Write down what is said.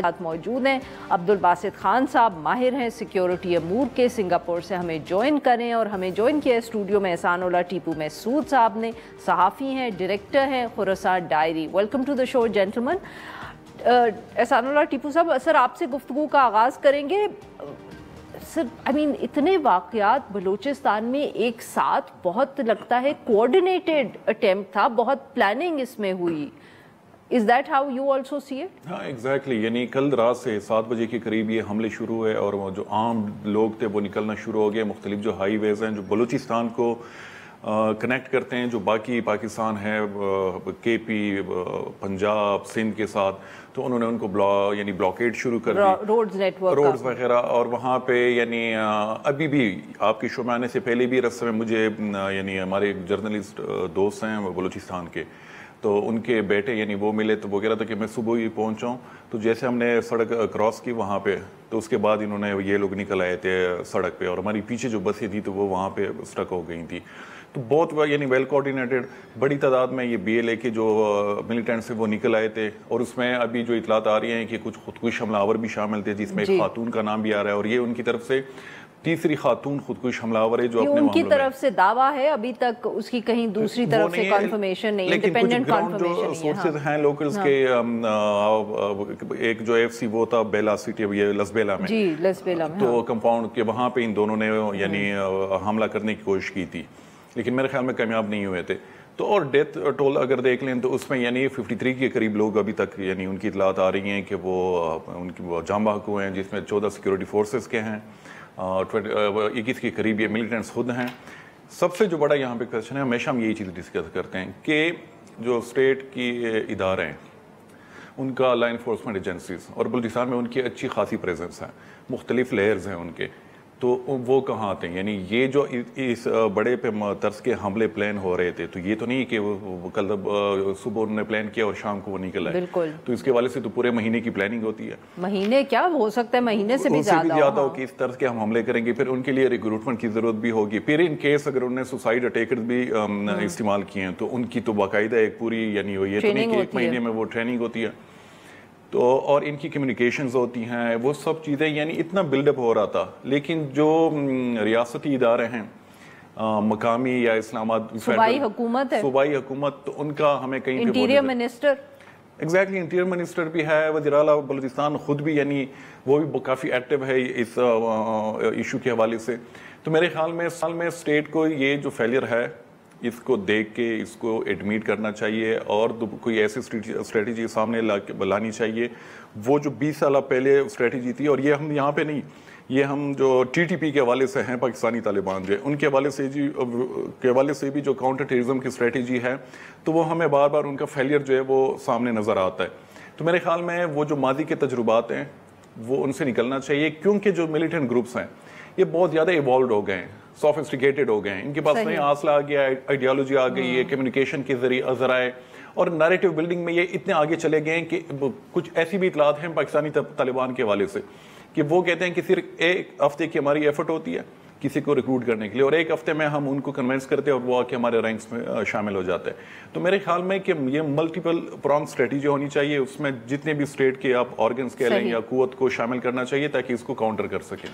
ساتھ موجود ہیں عبدالباسط خان صاحب، ماہر ہیں سیکیورٹی امور کے، سنگاپور سے ہمیں جوائن کریں اور ہمیں جوائن کیا اسٹوڈیو میں احسان اللہ ٹیپو محسود صاحب نے، صحافی ہیں، ڈائریکٹر ہیں خراسان ڈائری۔ ویلکم ٹو دا شو جینٹلمن۔ احسان اللہ ٹیپو صاحب، سر آپ سے گفتگو کا آغاز کریں گے۔ سر اتنے واقعات بلوچستان میں ایک ساتھ، بہت لگتا ہے کوآرڈینیٹڈ اٹیمپٹ تھا، بہت پلاننگ اس میں ہوئی۔ Is that how you also see it? ہاں exactly، یعنی کل رات سے 7 بجے کے قریب یہ حملے شروع ہوئے اور وہ جو عام لوگ تھے وہ نکلنا شروع ہو گئے۔ مختلف جو ہائی ویز ہیں جو بلوچستان کو کنیکٹ کرتے ہیں، جو باقی پاکستان ہے، کے پی، پنجاب، سندھ کے ساتھ، تو انہوں نے ان کو بلاکیڈ شروع کر دی، روڈز وغیرہ۔ اور وہاں پہ یعنی ابھی بھی آپ کے شو میں آنے سے پہلے بھی رستے میں مجھے یعنی ہمارے جرنلسٹ دوست ہیں بلوچستان کے، تو ان کے بیٹے یعنی وہ ملے تو وہ کہہ رہا تھا کہ میں صبح ہی پہنچا ہوں، تو جیسے ہم نے سڑک کراس کی وہاں پہ، تو اس کے بعد انہوں نے یہ لوگ نکل آئے تھے سڑک پہ، اور ہماری پیچھے جو بسیں تھیں تو وہ وہاں پہ اسٹک ہو گئی تھیں۔ تو بہت یعنی ویل کوآرڈینیٹڈ، بڑی تعداد میں یہ بی ایل اے کے جو ملیٹنٹس سے وہ نکل آئے تھے، اور اس میں ابھی جو اطلاعات آ رہی ہیں کہ کچھ خودکش حملہ آور بھی شامل تھے، جس میں ایک خاتون کا نام بھی آ رہا ہے، اور یہ ان کی طرف سے تیسری خاتون خودکش حملہ آور ہے جو اپنے ان کی طرف سے دعویٰ ہے، ابھی تک اس کی کہیں دوسری طرف سے کنفرمیشن نہیں، انڈیپینڈنٹ کنفرمیشن نہیں ہے۔ لیکن کچھ گراؤنڈ جو سورسز ہیں لوکلز کے، ایک جو ایف سی وہ تھا بیلا سٹی، یہ لسبیلا میں، جی لسبیلا میں، تو کمپاؤنڈ کے وہاں پہ ان دونوں نے یعنی حملہ کرنے کی کوشش کی تھی، لیکن میرے خیال میں کامیاب نہیں ہوئے تھے۔ تو اور ڈیتھ ٹول اگر دیکھ لیں تو اس میں یعنی 53 کے قریب لوگ ابھی تک یعنی ان کی اطلاعات آ رہی ہیں کہ وہ ان کی جاں بحق ہوئے ہیں، جس میں 14 سیکورٹی فورسز کے ہیں، 21 کے قریب یہ ملیٹنٹس خود ہیں۔ سب سے جو بڑا یہاں پہ کویشچن ہے، ہمیشہ ہم یہی چیز ڈسکس کرتے ہیں کہ جو اسٹیٹ کی ادارے ہیں ان کا لا انفورسمنٹ ایجنسیز، اور بلوچستان میں ان کی اچھی خاصی پریزنس ہے، مختلف لیئرز ہیں ان کے، تو وہ کہاں آتے ہیں؟ یعنی یہ جو اس بڑے پہ طرز کے حملے پلان ہو رہے تھے، تو یہ تو نہیں کہ وہ کل صبح انہوں نے پلان کیا اور شام کو وہ نکل آئے، تو اس کے حوالے سے تو پورے مہینے کی پلاننگ ہوتی ہے، مہینے کیا ہو سکتا ہے، مہینے سے بھی زیادہ ہو کہ اس طرز کے ہم حملے کریں گے۔ پھر ان کے لیے ریکروٹمنٹ کی ضرورت بھی ہوگی، پھر ان کیس اگر انہوں نے سوسائڈ اٹیکرز بھی استعمال کیے ہیں تو ان کی تو باقاعدہ ایک پوری یعنی یہ تو نہیں کہ ایک مہینے میں وہ ٹریننگ ہوتی ہے، تو اور ان کی کمیونیکیشنز ہوتی ہیں، وہ سب چیزیں یعنی اتنا بلڈ اپ ہو رہا تھا۔ لیکن جو ریاستی ادارے ہیں، مقامی یا اسلام آباد صوبائی حکومت ہے، صوبائی حکومت، تو ان کا ہمیں کہیں interior minister, exactly interior minister بھی ہے، وزیر اعلیٰ بلوچستان خود بھی یعنی وہ بھی کافی ایکٹیو ہے اس ایشو کے حوالے سے۔ تو میرے خیال میں سال میں اسٹیٹ کو یہ جو فیلئر ہے اس کو دیکھ کے اس کو ایڈمٹ کرنا چاہیے، اور کوئی ایسی اسٹریٹجی سامنے لانی چاہیے۔ وہ جو 20 سال پہلے اسٹریٹجی تھی، اور یہ ہم یہاں پہ نہیں، یہ ہم جو ٹی ٹی پی کے حوالے سے ہیں، پاکستانی طالبان جو ان کے حوالے سے بھی جو کاؤنٹر ٹیررزم کی اسٹریٹجی ہے، تو وہ ہمیں بار بار ان کا فیلئر جو ہے وہ سامنے نظر آتا ہے۔ تو میرے خیال میں وہ جو ماضی کے تجربات ہیں وہ ان سے نکلنا چاہیے، کیونکہ جو ملیٹنٹ گروپس ہیں یہ بہت زیادہ ایوالوڈ ہو گئے ہیں، سوفسٹیکیٹڈ ہو گئے ہیں، ان کے پاس نئی حوصلہ آ گیا ہے، آئیڈیالوجی آ گئی ہے، کمیونیکیشن کے ذرائع اور نیریٹو بلڈنگ میں یہ اتنے آگے چلے گئے ہیں کہ کچھ ایسی بھی اطلاعات ہیں پاکستانی طالبان کے حوالے سے کہ وہ کہتے ہیں کہ صرف ایک ہفتے کی ہماری ایفرٹ ہوتی ہے کسی کو ریکروٹ کرنے کے لیے، اور ایک ہفتے میں ہم ان کو کنونس کرتے ہیں اور وہ آ کے ہمارے رینکس میں شامل ہو جاتے ہیں۔ تو میرے خیال میں کہ یہ ملٹیپل پرانگ اسٹریٹجی ہونی چاہیے، اس میں جتنے بھی اسٹیٹ کے آپ آرگنز کہہ لیں یا قوت کو شامل کرنا چاہیے تاکہ اس کو کاؤنٹر کر سکیں۔